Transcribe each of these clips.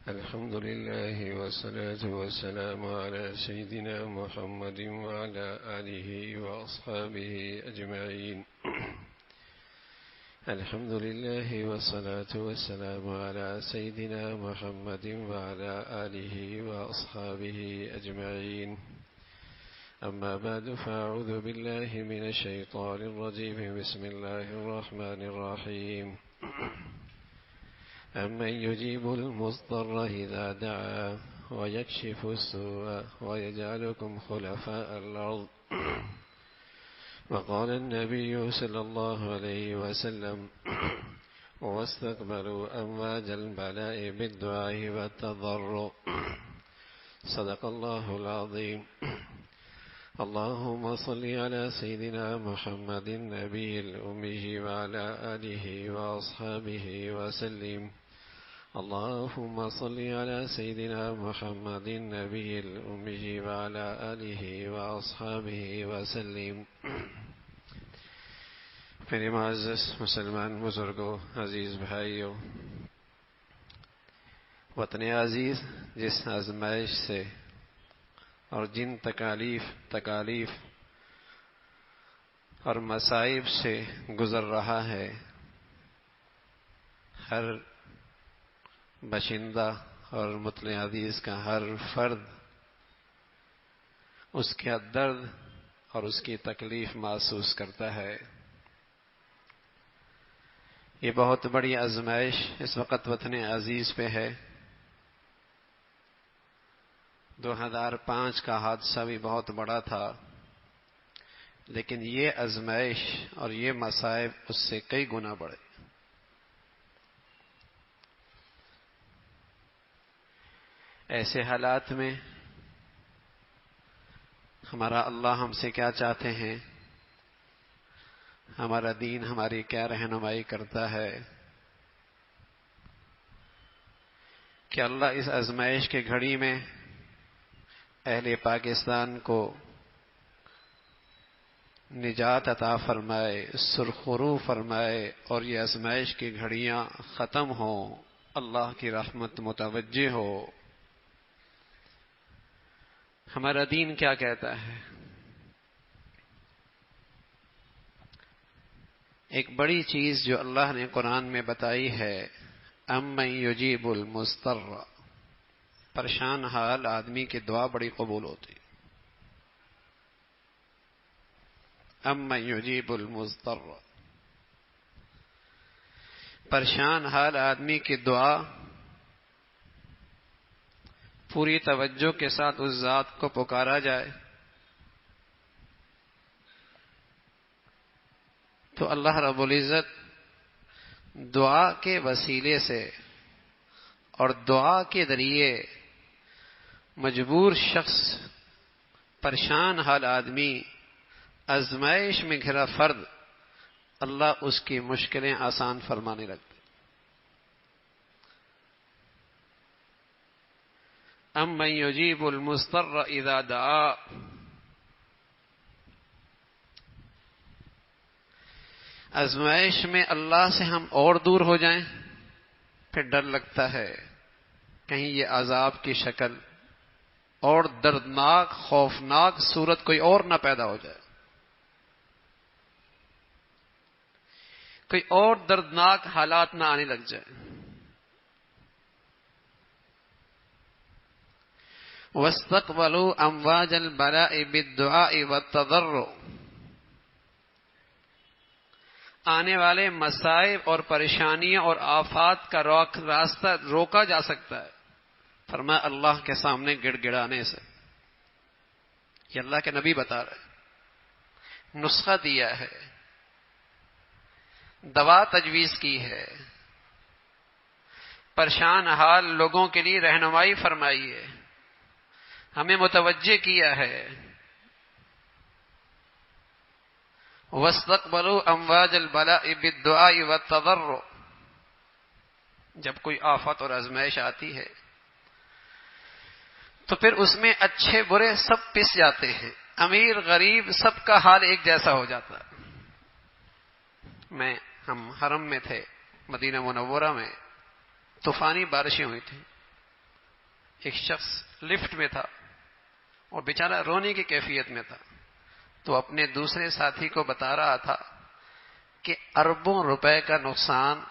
الحمد لله والصلاة والسلام على سيدنا محمد وعلى آله وأصحابه أجمعين. الحمد لله والصلاة والسلام على سيدنا محمد وعلى آله وأصحابه أجمعين. أما بعد، فأعوذ بالله من الشيطان الرجيم. بسم الله الرحمن الرحيم. أمن يجيب المضطر إذا دعا ويكشف السوء ويجعلكم خلفاء الأرض. وقال النبي صلى الله عليه وسلم: واستقبلوا أمواج البلاء بالدعاء والتضرع. صدق الله العظيم. اللهم صل على سيدنا محمد النبي الأمي وعلى آله وأصحابه وسلم. اللهم صل على سيدنا محمد النبي الأمي وعلى آله وأصحابه وسلم. میرے معزز مسلمان بزرگوں، عزیز بھائیوں، وطن عزیز جس آزمائش سے اور جن تکالیف اور مصائب سے گزر رہا ہے، ہر باشندہ اور وطن عزیز کا ہر فرد اس کا درد اور اس کی تکلیف محسوس کرتا ہے. یہ بہت بڑی آزمائش اس وقت وطن عزیز پہ ہے. 2005 کا حادثہ بھی بہت بڑا تھا، لیکن یہ آزمائش اور یہ مصائب اس سے کئی گنا بڑھے. ایسے حالات میں ہمارا اللہ ہم سے کیا چاہتے ہیں، ہمارا دین ہماری کیا رہنمائی کرتا ہے، کہ اللہ اس آزمائش کے گھڑی میں اہل پاکستان کو نجات عطا فرمائے، سرخرو فرمائے اور یہ آزمائش کی گھڑیاں ختم ہوں، اللہ کی رحمت متوجہ ہو. ہمارا دین کیا کہتا ہے؟ ایک بڑی چیز جو اللہ نے قرآن میں بتائی ہے، امن یجیب المضطر. پریشان حال آدمی کی دعا بڑی قبول ہوتی. امن یجیب المضطر. پریشان حال آدمی کی دعا پوری توجہ کے ساتھ اس ذات کو پکارا جائے تو اللہ رب العزت دعا کے وسیلے سے اور دعا کے ذریعے مجبور شخص، پریشان حال آدمی، آزمائش میں گھرا فرد، اللہ اس کی مشکلیں آسان فرمانے لگتے. امن یجیب المضطر اذا دعا. آزمائش میں اللہ سے ہم اور دور ہو جائیں، پھر ڈر لگتا ہے کہیں یہ عذاب کی شکل اور دردناک خوفناک صورت کوئی اور نہ پیدا ہو جائے، کوئی اور دردناک حالات نہ آنے لگ جائے. وَاسْتَقْبَلُوا أَمْوَاجَ الْبَلَاءِ بِالدُّعَاءِ وَالتَّضَرُّعِ. آنے والے مصائب اور پریشانیاں اور آفات کا راستہ روکا جا سکتا ہے، فرمایا اللہ کے سامنے گڑ گڑانے سے. یہ اللہ کے نبی بتا رہے، نسخہ دیا ہے، دوا تجویز کی ہے، پریشان حال لوگوں کے لیے رہنمائی فرمائی ہے، ہمیں متوجہ کیا ہے. وَاسْتَقْبَلُوا أَمْوَاجَ الْبَلَاءِ بِالدُّعَاءِ وَالتَّضَرُّعِ. جب کوئی آفت اور آزمائش آتی ہے تو پھر اس میں اچھے برے سب پس جاتے ہیں، امیر غریب سب کا حال ایک جیسا ہو جاتا ہے. ہم حرم میں تھے، مدینہ منورہ میں طوفانی بارشیں ہوئی تھیں. ایک شخص لفٹ میں تھا اور بیچارہ رونے کی کیفیت میں تھا، تو اپنے دوسرے ساتھی کو بتا رہا تھا کہ اربوں روپے کا نقصان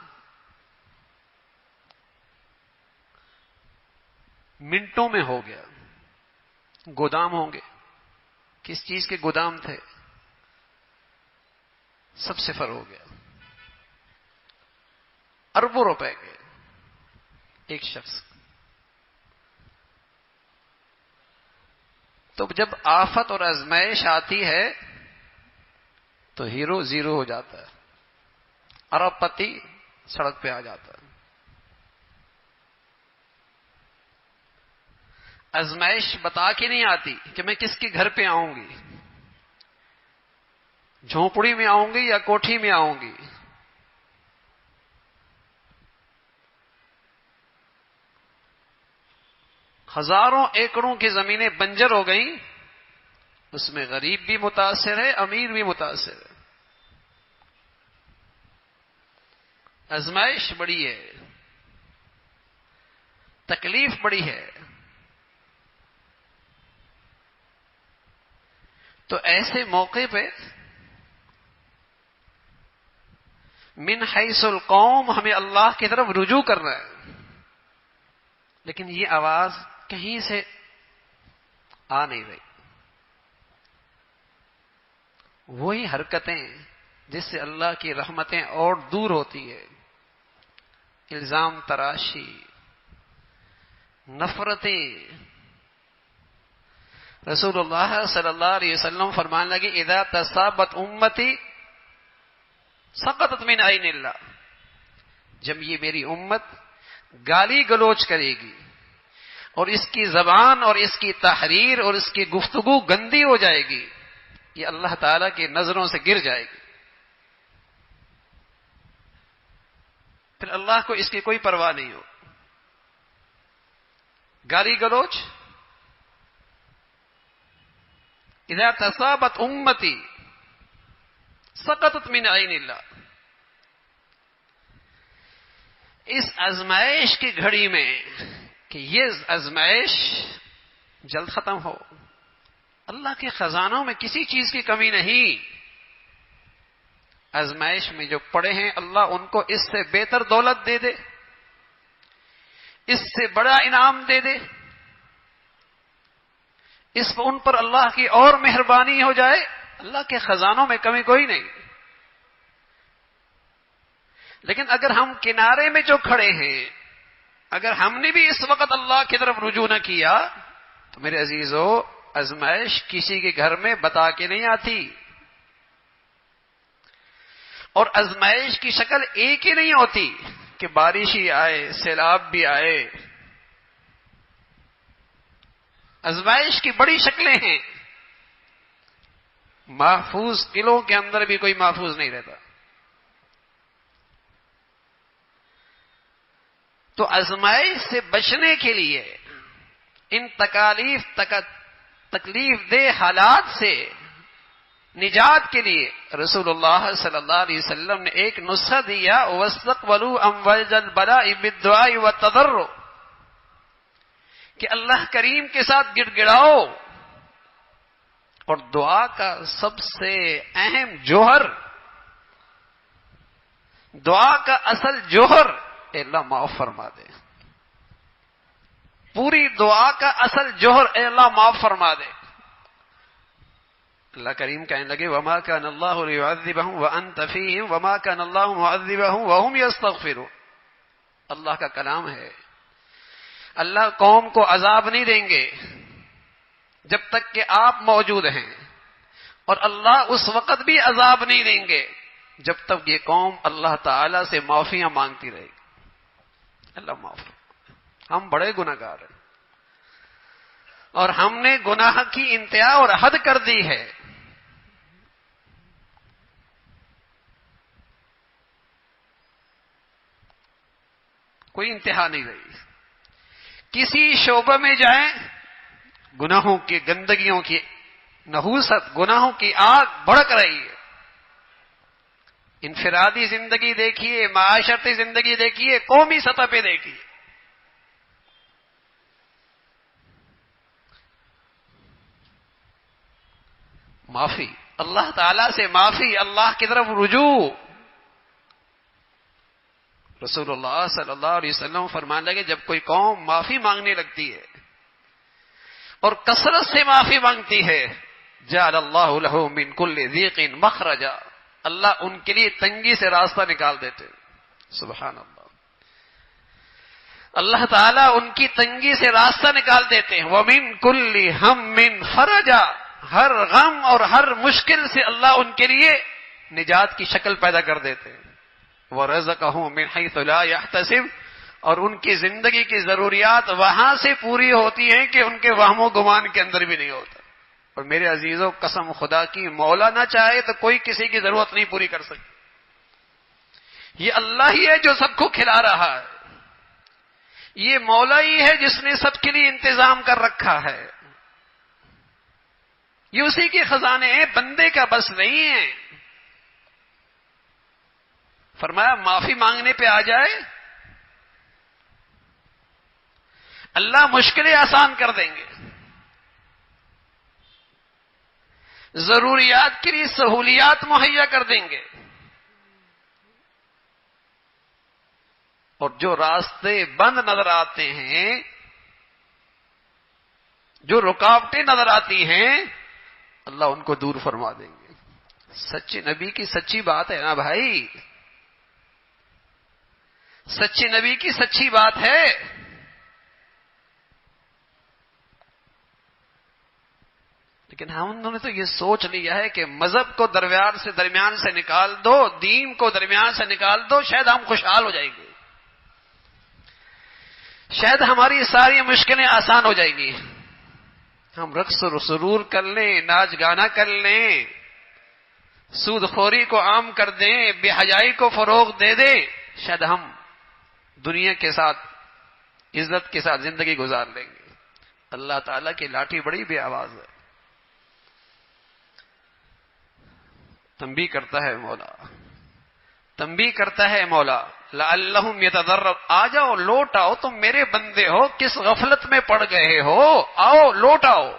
منٹوں میں ہو گیا. گودام ہوں گے، کس چیز کے گودام تھے، سب صفر ہو گیا. اربوں روپے کے ایک شخص. تو جب آفت اور آزمائش آتی ہے تو ہیرو زیرو ہو جاتا ہے، ارب پتی سڑک پہ آ جاتا ہے. آزمائش بتا کے نہیں آتی کہ میں کس کے گھر پہ آؤں گی، جھونپڑی میں آؤں گی یا کوٹھی میں آؤں گی. ہزاروں ایکڑوں کی زمینیں بنجر ہو گئیں، اس میں غریب بھی متاثر ہے، امیر بھی متاثر ہے. آزمائش بڑی ہے، تکلیف بڑی ہے. تو ایسے موقع پہ من حیث القوم ہمیں اللہ کی طرف رجوع کرنا ہے، لیکن یہ آواز کہیں سے آ نہیں رہی. وہی حرکتیں جس سے اللہ کی رحمتیں اور دور ہوتی ہے، الزام تراشی، نفرتیں. رسول اللہ صلی اللہ علیہ وسلم فرمانے لگے اذا تصابت امتی سقطت من عین اللہ. جب یہ میری امت گالی گلوچ کرے گی اور اس کی زبان اور اس کی تحریر اور اس کی گفتگو گندی ہو جائے گی، یہ اللہ تعالی کی نظروں سے گر جائے گی. پھر اللہ کو اس کی کوئی پرواہ نہیں ہو. گالی گلوچ اذا تصابت امتی سقطت من عین اللہ. اس آزمائش کی گھڑی میں کہ یہ آزمائش جلد ختم ہو. اللہ کے خزانوں میں کسی چیز کی کمی نہیں. آزمائش میں جو پڑے ہیں اللہ ان کو اس سے بہتر دولت دے دے، اس سے بڑا انعام دے دے، ان پر اللہ کی اور مہربانی ہو جائے. اللہ کے خزانوں میں کمی کوئی نہیں. لیکن اگر ہم کنارے میں جو کھڑے ہیں، اگر ہم نے بھی اس وقت اللہ کی طرف رجوع نہ کیا تو میرے عزیزو، آزمائش کسی کے گھر میں بتا کے نہیں آتی. اور آزمائش کی شکل ایک ہی نہیں ہوتی کہ بارش ہی آئے، سیلاب بھی آئے. آزمائش کی بڑی شکلیں ہیں. محفوظ قلعوں کے اندر بھی کوئی محفوظ نہیں رہتا. تو آزمائش سے بچنے کے لیے، ان تکلیف دہ حالات سے نجات کے لیے رسول اللہ صلی اللہ علیہ وسلم نے ایک نسخہ دیا، وَاسْتَقْبَلُوا أَمْوَاجَ الْبَلَاءِ بِالدُّعَاءِ وَالتَّضَرُّعِ، کہ اللہ کریم کے ساتھ گڑ گڑاؤ. اور دعا کا سب سے اہم جوہر، دعا کا اصل جوہر، اے اللہ معاف فرما دے. پوری دعا کا اصل جوہر، اے اللہ معاف فرما دے. اللہ کریم کہنے لگے وَمَا كَانَ اللَّهُ لِيُعَذِّبَهُمْ وَأَنْتَ فِيهِمْ وَمَا كَانَ اللَّهُ مُعَذِّبَهُمْ وَهُمْ يَسْتَغْفِرُونَ. اللہ کا کلام ہے. اللہ قوم کو عذاب نہیں دیں گے جب تک کہ آپ موجود ہیں، اور اللہ اس وقت بھی عذاب نہیں دیں گے جب تک یہ قوم اللہ تعالی سے معافیاں مانگتی رہے گی. اللہ معاف. ہم بڑے گناہگار ہیں اور ہم نے گناہ کی انتہا اور حد کر دی ہے. کوئی انتہا نہیں رہی. کسی شعبہ میں جائیں، گناہوں کی گندگیوں کی نحوست، گناہوں کی آگ بھڑک رہی ہے. انفرادی زندگی دیکھیے، معاشرتی زندگی دیکھیے، قومی سطح پہ دیکھیے. معافی، اللہ تعالی سے معافی، اللہ کی طرف رجوع. رسول اللہ صلی اللہ علیہ وسلم فرمانے لگے جب کوئی قوم معافی مانگنے لگتی ہے اور کثرت سے معافی مانگتی ہے، جعل اللہ لہ من کل ضیق مخرجا، اللہ ان کے لیے تنگی سے راستہ نکال دیتے. سبحان اللہ، اللہ تعالیٰ ان کی تنگی سے راستہ نکال دیتے ہیں. وَمِن كُلِّ هَمٍّ فَرَجًا، ہر غم اور ہر مشکل سے اللہ ان کے لیے نجات کی شکل پیدا کر دیتے ہیں. وَرَزَقَهُم مِّنْ حَيْثُ لَا يَحْتَسِبُ، اور ان کی زندگی کی ضروریات وہاں سے پوری ہوتی ہیں کہ ان کے وہم و گمان کے اندر بھی نہیں ہوتا. اور میرے عزیزوں، قسم خدا کی، مولا نہ چاہے تو کوئی کسی کی ضرورت نہیں پوری کر سکتا. یہ اللہ ہی ہے جو سب کو کھلا رہا ہے، یہ مولا ہی ہے جس نے سب کے لیے انتظام کر رکھا ہے. یہ اسی کے خزانے ہیں، بندے کا بس نہیں ہے. فرمایا معافی مانگنے پہ آ جائے اللہ مشکلیں آسان کر دیں گے، ضروریات کے لیے سہولیات مہیا کر دیں گے. اور جو راستے بند نظر آتے ہیں، جو رکاوٹیں نظر آتی ہیں، اللہ ان کو دور فرما دیں گے. سچے نبی کی سچی بات ہے نا بھائی، سچے نبی کی سچی بات ہے. لیکن ہم نے تو یہ سوچ لیا ہے کہ مذہب کو درمیان سے نکال دو، دین کو درمیان سے نکال دو، شاید ہم خوشحال ہو جائیں گے، شاید ہماری ساری مشکلیں آسان ہو جائیں گی. ہم رقص و سرور کر لیں، ناچ گانا کر لیں، سود خوری کو عام کر دیں، بے حیائی کو فروغ دے دیں، شاید ہم دنیا کے ساتھ عزت کے ساتھ زندگی گزار لیں گے. اللہ تعالیٰ کی لاٹھی بڑی بے آواز ہے. تنبیہ کرتا ہے مولا، تنبیہ کرتا ہے مولا، لعلہم یتضرعون، آ جاؤ، لوٹ آؤ، تم میرے بندے ہو، کس غفلت میں پڑ گئے ہو، آؤ لوٹ آؤ.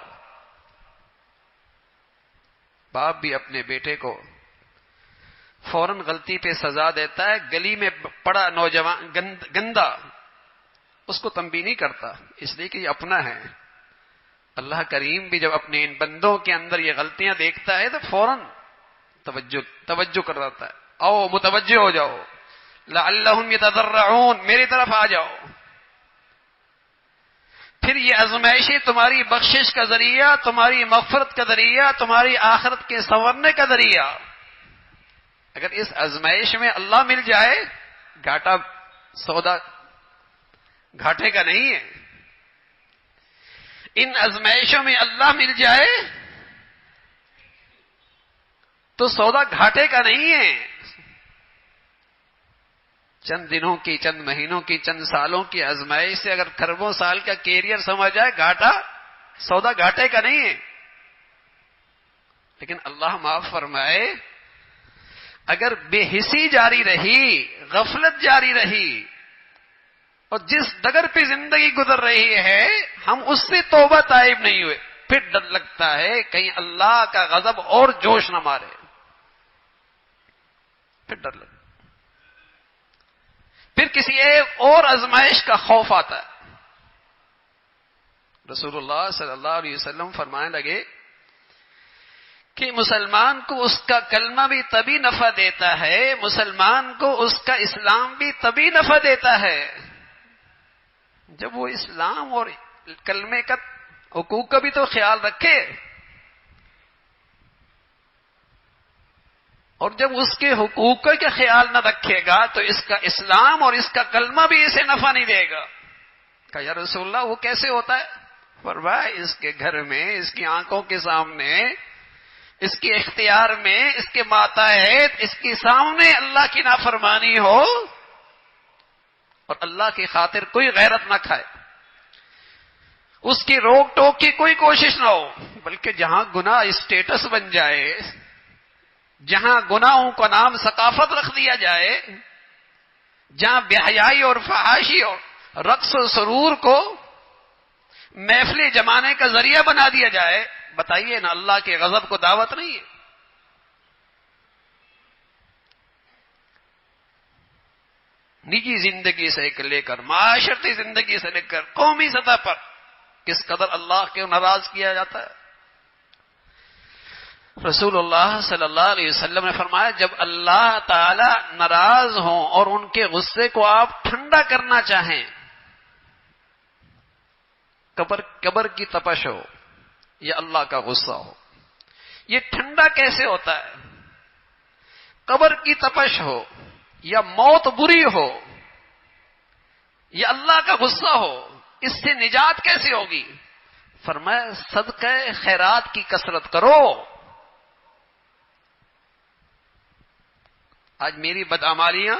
باپ بھی اپنے بیٹے کو فوراً غلطی پہ سزا دیتا ہے، گلی میں پڑا نوجوان گندا، اس کو تنبیہ نہیں کرتا، اس لیے کہ یہ اپنا ہے. اللہ کریم بھی جب اپنے ان بندوں کے اندر یہ غلطیاں دیکھتا ہے تو فوراً توجہ کر دیتا ہے، آؤ متوجہ ہو جاؤ، لعلہم یتضرعون، میری طرف آ جاؤ. پھر یہ آزمائشیں تمہاری بخشش کا ذریعہ، تمہاری مغفرت کا ذریعہ، تمہاری آخرت کے سنورنے کا ذریعہ. اگر اس آزمائش میں اللہ مل جائے، گھاٹا سودا گھاٹے کا نہیں ہے. ان آزمائشوں میں اللہ مل جائے تو سودا گھاٹے کا نہیں ہے. چند دنوں کی، چند مہینوں کی، چند سالوں کی آزمائش سے اگر کھربوں سال کا کیریئر سمجھ جائے، گھاٹا سودا گھاٹے کا نہیں ہے. لیکن اللہ معاف فرمائے، اگر بے حسی جاری رہی، غفلت جاری رہی، اور جس ڈگر پہ زندگی گزر رہی ہے ہم اس سے توبہ تائب نہیں ہوئے، پھر ڈر لگتا ہے کہیں اللہ کا غضب اور جوش نہ مارے، پھر ڈر لگتا، پھر کسی ایک اور آزمائش کا خوف آتا ہے. رسول اللہ صلی اللہ علیہ وسلم فرمانے لگے کہ مسلمان کو اس کا کلمہ بھی تبھی نفع دیتا ہے، مسلمان کو اس کا اسلام بھی تبھی نفع دیتا ہے جب وہ اسلام اور کلمے کا حقوق کا بھی تو خیال رکھے، اور جب اس کے حقوق کا خیال نہ رکھے گا تو اس کا اسلام اور اس کا کلمہ بھی اسے نفع نہیں دے گا. کہا یا رسول اللہ وہ کیسے ہوتا ہے؟ فرمایا اس کے گھر میں، اس کی آنکھوں کے سامنے، اس کے اختیار میں، اس کے ماتحت، اس کے سامنے اللہ کی نافرمانی ہو اور اللہ کی خاطر کوئی غیرت نہ کھائے، اس کی روک ٹوک کی کوئی کوشش نہ ہو، بلکہ جہاں گناہ اسٹیٹس بن جائے، جہاں گناہوں کا نام ثقافت رکھ دیا جائے، جہاں بے حیائی اور فحاشی اور رقص و سرور کو محفل جمانے کا ذریعہ بنا دیا جائے، بتائیے نا، اللہ کے غضب کو دعوت نہیں ہے؟ نجی زندگی سے لے کر معاشرتی زندگی سے لے کر قومی سطح پر کس قدر اللہ کے ناراض کیا جاتا ہے۔ رسول اللہ صلی اللہ علیہ وسلم نے فرمایا، جب اللہ تعالی ناراض ہوں اور ان کے غصے کو آپ ٹھنڈا کرنا چاہیں، قبر کی تپش ہو یا اللہ کا غصہ ہو، یہ ٹھنڈا کیسے ہوتا ہے؟ قبر کی تپش ہو یا موت بری ہو یا اللہ کا غصہ ہو، اس سے نجات کیسے ہوگی؟ فرمایا صدقہ خیرات کی کثرت کرو۔ آج میری بدعمالیاں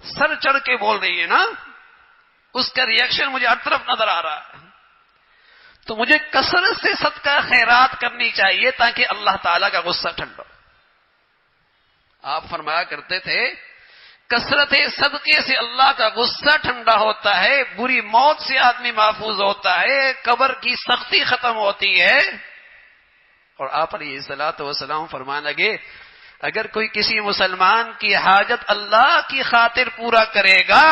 سر چڑھ کے بول رہی ہے نا، اس کا ریئیکشن مجھے ہر طرف نظر آ رہا ہے، تو مجھے کثرت سے صدقہ خیرات کرنی چاہیے تاکہ اللہ تعالیٰ کا غصہ ٹھنڈا ہو۔ آپ فرمایا کرتے تھے کثرت صدقے سے اللہ کا غصہ ٹھنڈا ہوتا ہے، بری موت سے آدمی محفوظ ہوتا ہے، قبر کی سختی ختم ہوتی ہے۔ اور آپ علیہ الصلوۃ والسلام فرمانے لگے، اگر کوئی کسی مسلمان کی حاجت اللہ کی خاطر پورا کرے گا،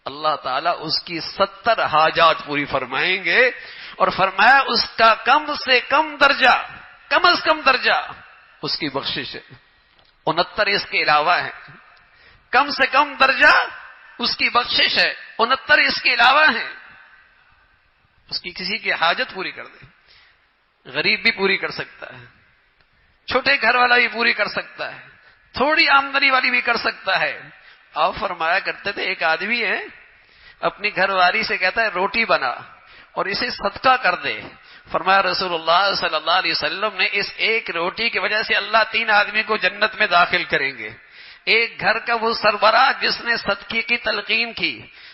اللہ تعالیٰ اس کی 70 حاجات پوری فرمائیں گے۔ اور فرمایا اس کا کم سے کم درجہ، کم از کم درجہ اس کی بخشش ہے، 69 اس کے علاوہ ہے۔ کم سے کم درجہ اس کی بخشش ہے، 69 اس کے علاوہ ہیں۔ اس کی کسی کی حاجت پوری کر دے، غریب بھی پوری کر سکتا ہے، چھوٹے گھر والا بھی پوری کر سکتا ہے، تھوڑی آمدنی والی بھی کر سکتا ہے۔ آپ فرمایا کرتے تھے ایک آدمی ہے، اپنی گھر والی سے کہتا ہے روٹی بنا اور اسے صدقہ کر دے۔ فرمایا رسول اللہ صلی اللہ علیہ وسلم نے اس ایک روٹی کی وجہ سے اللہ 3 آدمی کو جنت میں داخل کریں گے۔ ایک گھر کا وہ سربراہ جس نے صدقے کی تلقین کی،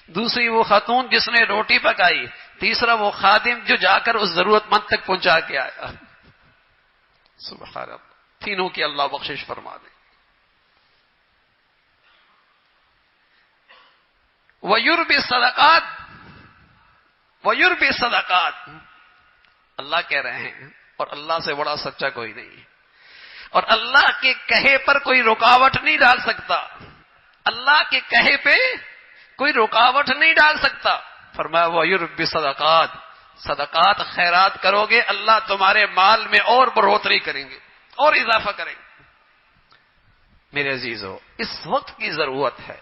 دوسری وہ خاتون جس نے روٹی پکائی، تیسرا وہ خادم جو جا کر اس ضرورت مند تک پہنچا کے آیا۔ سبحان اللہ، تینوں کی اللہ بخشش فرما دے۔ وَيُرْبِي الصَّدَقَاتِ وَيُرْبِي الصَّدَقَاتِ، اللہ کہہ رہے ہیں، اور اللہ سے بڑا سچا کوئی نہیں، اور اللہ کے کہے پر کوئی رکاوٹ نہیں ڈال سکتا، اللہ کے کہے پہ کوئی رکاوٹ نہیں ڈال سکتا۔ فرمایا وَيُرْبِي الصَّدَقَاتِ، صدقات خیرات کرو گے اللہ تمہارے مال میں اور بڑھوتری کریں گے اور اضافہ کریں گے۔ میرے عزیزو، اس وقت کی ضرورت ہے،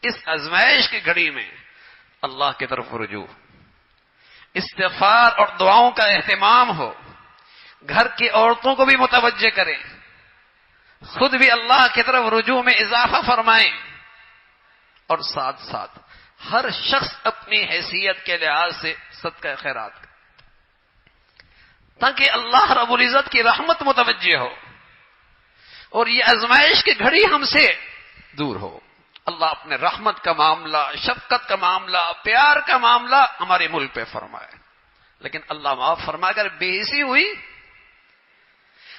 اس آزمائش کی گھڑی میں اللہ کی طرف رجوع، استغفار اور دعاؤں کا اہتمام ہو، گھر کی عورتوں کو بھی متوجہ کریں، خود بھی اللہ کی طرف رجوع میں اضافہ فرمائیں، اور ساتھ ساتھ ہر شخص اپنی حیثیت کے لحاظ سے صدقہ خیرات کرے تاکہ اللہ رب العزت کی رحمت متوجہ ہو اور یہ آزمائش کی گھڑی ہم سے دور ہو۔ اللہ اپنے رحمت کا معاملہ، شفقت کا معاملہ، پیار کا معاملہ ہمارے ملک پہ فرمائے، لیکن اللہ معاف فرما اگر بے حسی ہوئی،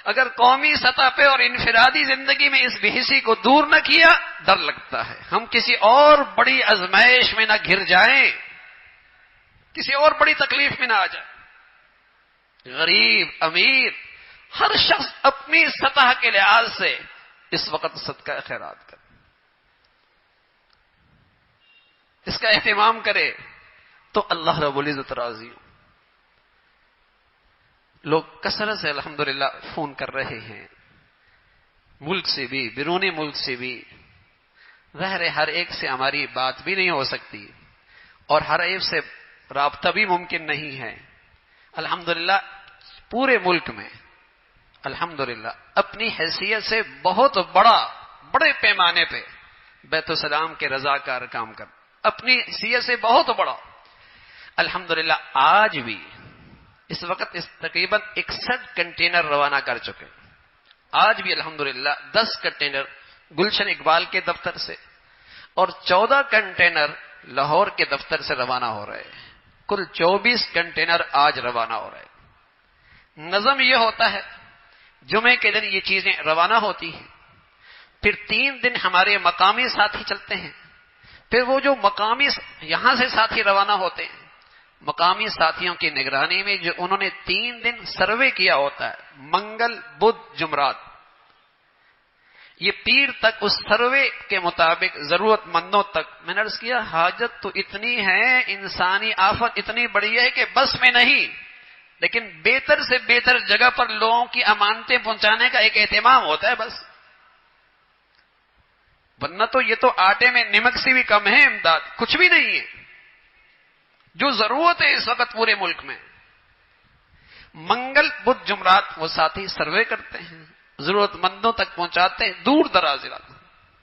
اگر قومی سطح پہ اور انفرادی زندگی میں اس بے حسی کو دور نہ کیا، ڈر لگتا ہے ہم کسی اور بڑی آزمائش میں نہ گھر جائیں، کسی اور بڑی تکلیف میں نہ آ جائیں۔ غریب امیر ہر شخص اپنی سطح کے لحاظ سے اس وقت صدقہ خیرات کرے، اس کا اہتمام کرے تو اللہ رب العزت راضی ہو۔ لوگ کثرت سے الحمدللہ فون کر رہے ہیں، ملک سے بھی بیرون ملک سے بھی۔ ظاہر ہے ہر ایک سے ہماری بات بھی نہیں ہو سکتی اور ہر ایک سے رابطہ بھی ممکن نہیں ہے۔ الحمدللہ پورے ملک میں الحمدللہ اپنی حیثیت سے بہت بڑے پیمانے پہ بیت السلام کے رضاکار کام کر، اپنی حیثیت سے بہت بڑا الحمدللہ آج بھی اس وقت تقریباً 61 کنٹینر روانہ کر چکے۔ آج بھی الحمدللہ 10 کنٹینر گلشن اقبال کے دفتر سے اور 14 کنٹینر لاہور کے دفتر سے روانہ ہو رہے ہیں۔ کل 24 کنٹینر آج روانہ ہو رہے ہیں۔ نظم یہ ہوتا ہے جمعے کے دن یہ چیزیں روانہ ہوتی ہیں، پھر 3 دن ہمارے مقامی ساتھی چلتے ہیں، پھر وہ جو مقامی یہاں سے ساتھی روانہ ہوتے ہیں، مقامی ساتھیوں کی نگرانی میں جو انہوں نے 3 دن سروے کیا ہوتا ہے، منگل بدھ جمعرات، یہ پیر تک اس سروے کے مطابق ضرورت مندوں تک، میں نے عرض کیا حاجت تو اتنی ہے، انسانی آفت اتنی بڑی ہے کہ بس میں نہیں، لیکن بہتر سے بہتر جگہ پر لوگوں کی امانتیں پہنچانے کا ایک اہتمام ہوتا ہے بس، ورنہ تو یہ تو آٹے میں نمک سے بھی کم ہے امداد، کچھ بھی نہیں ہے جو ضرورت ہے اس وقت پورے ملک میں۔ منگل بدھ جمعرات وہ ساتھی سروے کرتے ہیں، ضرورت مندوں تک پہنچاتے ہیں، دور دراز علاقوں،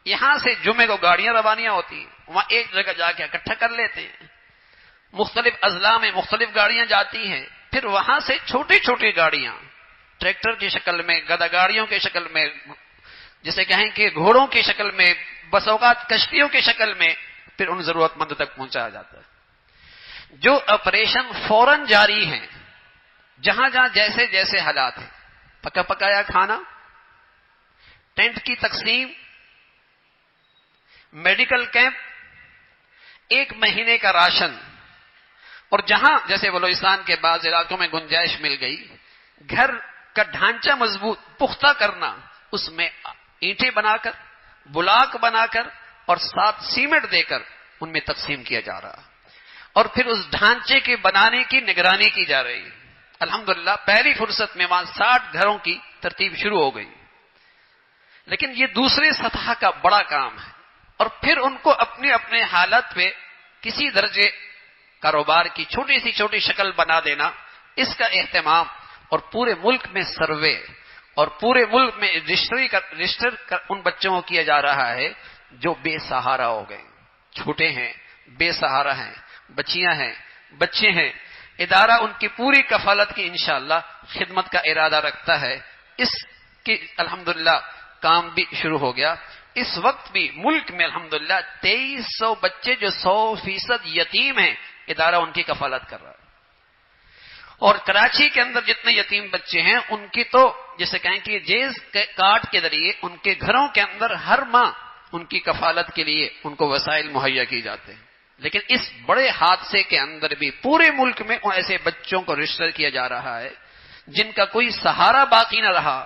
یہاں سے جمعے کو گاڑیاں روانیاں ہوتی ہیں، وہاں ایک جگہ جا کے اکٹھا کر لیتے ہیں، مختلف اضلاع میں مختلف گاڑیاں جاتی ہیں، پھر وہاں سے چھوٹی چھوٹی گاڑیاں ٹریکٹر کی شکل میں، گدا گاڑیوں کی شکل میں، جسے کہیں کہ گھوڑوں کی شکل میں، بس اوقات کشتیوں کی شکل میں، پھر ان ضرورت مند تک پہنچایا جاتا ہے۔ جو آپریشن فوراً جاری ہیں، جہاں جہاں جیسے جیسے حالات ہیں، پکا پکایا کھانا، ٹینٹ کی تقسیم، میڈیکل کیمپ، 1 مہینے کا راشن، اور جہاں جیسے بلوچستان کے بعض علاقوں میں گنجائش مل گئی، گھر کا ڈھانچہ مضبوط پختہ کرنا، اس میں اینٹیں بنا کر، بلاک بنا کر اور ساتھ سیمنٹ دے کر ان میں تقسیم کیا جا رہا، اور پھر اس ڈھانچے کے بنانے کی نگرانی کی جا رہی ہے۔ الحمدللہ پہلی فرصت میں وہاں 60 گھروں کی ترتیب شروع ہو گئی، لیکن یہ دوسرے سطح کا بڑا کام ہے، اور پھر ان کو اپنے اپنے حالت پہ کسی درجے کاروبار کی چھوٹی سی چھوٹی شکل بنا دینا، اس کا اہتمام، اور پورے ملک میں سروے، اور پورے ملک میں رجسٹر ان بچوں کو کیا جا رہا ہے جو بے سہارا ہو گئے، چھوٹے ہیں، بے سہارا ہیں، بچیاں ہیں، بچے ہیں، ادارہ ان کی پوری کفالت کی انشاءاللہ خدمت کا ارادہ رکھتا ہے۔ اس کی الحمدللہ کام بھی شروع ہو گیا۔ اس وقت بھی ملک میں الحمدللہ 2300 بچے جو 100% یتیم ہیں، ادارہ ان کی کفالت کر رہا ہے، اور کراچی کے اندر جتنے یتیم بچے ہیں ان کی تو جیسے کہیں کہ جیز کارڈ کے ذریعے ان کے گھروں کے اندر ہر ماہ ان کی کفالت کے لیے ان کو وسائل مہیا کی جاتے ہیں، لیکن اس بڑے حادثے کے اندر بھی پورے ملک میں ایسے بچوں کو رجسٹر کیا جا رہا ہے جن کا کوئی سہارا باقی نہ رہا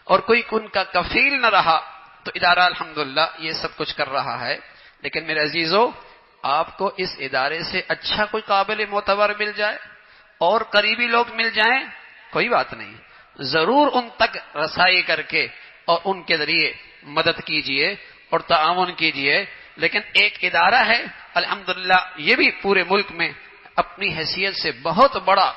اور کوئی ان کا کفیل نہ رہا، تو ادارہ الحمدللہ یہ سب کچھ کر رہا ہے۔ لیکن میرے عزیزو، آپ کو اس ادارے سے اچھا کوئی قابل معتبر مل جائے اور قریبی لوگ مل جائیں، کوئی بات نہیں، ضرور ان تک رسائی کر کے اور ان کے ذریعے مدد کیجئے اور تعاون کیجئے۔ لیکن ایک ادارہ ہے الحمدللہ، یہ بھی پورے ملک میں اپنی حیثیت سے بہت بڑا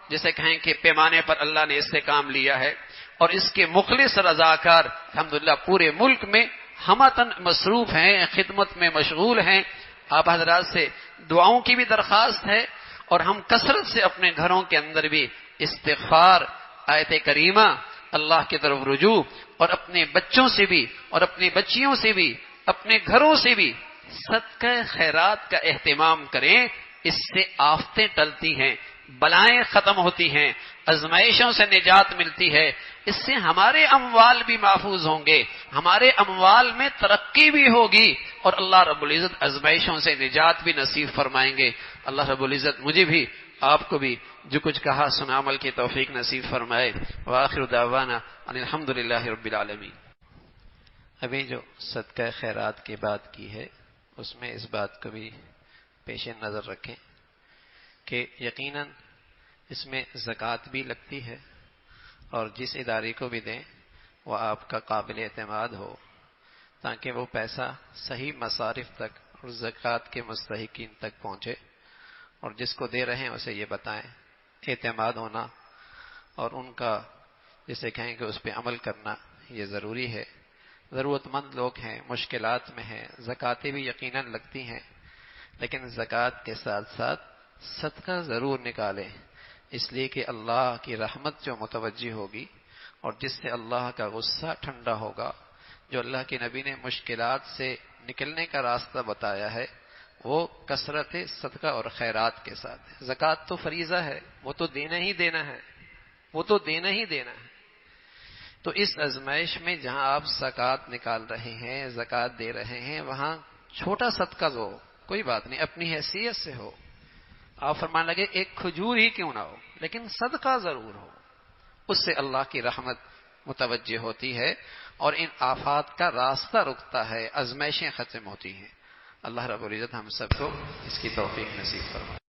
جیسے کہیں کہ پیمانے پر اللہ نے اس سے کام لیا ہے، اور اس کے مخلص رضاکار الحمدللہ پورے ملک میں ہمتن مصروف ہیں، خدمت میں مشغول ہیں۔ آپ حضرات سے دعاؤں کی بھی درخواست ہے، اور ہم کثرت سے اپنے گھروں کے اندر بھی استغفار، آیت کریمہ، اللہ کی طرف رجوع، اور اپنے بچوں سے بھی اور اپنی بچیوں سے بھی اپنے گھروں سے بھی صدقہ خیرات کا اہتمام کریں۔ اس سے آفتیں ٹلتی ہیں، بلائیں ختم ہوتی ہیں، آزمائشوں سے نجات ملتی ہے، اس سے ہمارے اموال بھی محفوظ ہوں گے، ہمارے اموال میں ترقی بھی ہوگی، اور اللہ رب العزت آزمائشوں سے نجات بھی نصیب فرمائیں گے۔ اللہ رب العزت مجھے بھی آپ کو بھی جو کچھ کہا سنا عمل کی توفیق نصیب فرمائے۔ وآخر دعوانا ان الحمدللہ رب العالمین۔ ابھی جو صدقہ خیرات کی بات کی ہے، اس میں اس بات کو بھی پیش نظر رکھیں کہ یقیناً اس میں زکوٰۃ بھی لگتی ہے، اور جس ادارے کو بھی دیں وہ آپ کا قابل اعتماد ہو، تاکہ وہ پیسہ صحیح مصارف تک اور زکوٰۃ کے مستحقین تک پہنچے، اور جس کو دے رہے ہیں اسے یہ بتائیں، اعتماد ہونا اور ان کا جسے کہیں کہ اس پہ عمل کرنا یہ ضروری ہے۔ ضرورت مند لوگ ہیں، مشکلات میں ہیں، زکوٰۃیں بھی یقیناً لگتی ہیں، لیکن زکوٰۃ کے ساتھ ساتھ صدقہ ضرور نکالیں، اس لیے کہ اللہ کی رحمت جو متوجہ ہوگی اور جس سے اللہ کا غصہ ٹھنڈا ہوگا، جو اللہ کے نبی نے مشکلات سے نکلنے کا راستہ بتایا ہے، وہ کثرت صدقہ اور خیرات کے ساتھ ہے۔ زکوٰۃ تو فریضہ ہے، وہ تو دینا ہی دینا ہے، وہ تو دینا ہی دینا ہے۔ تو اس آزمائش میں جہاں آپ زکوٰۃ نکال رہے ہیں، زکوٰۃ دے رہے ہیں، وہاں چھوٹا صدقہ دو، کوئی بات نہیں، اپنی حیثیت سے ہو، آپ فرمانے لگے ایک کھجور ہی کیوں نہ ہو لیکن صدقہ ضرور ہو، اس سے اللہ کی رحمت متوجہ ہوتی ہے اور ان آفات کا راستہ رکتا ہے، آزمائشیں ختم ہوتی ہیں۔ اللہ رب العزت ہم سب کو اس کی توفیق نصیب فرمائے۔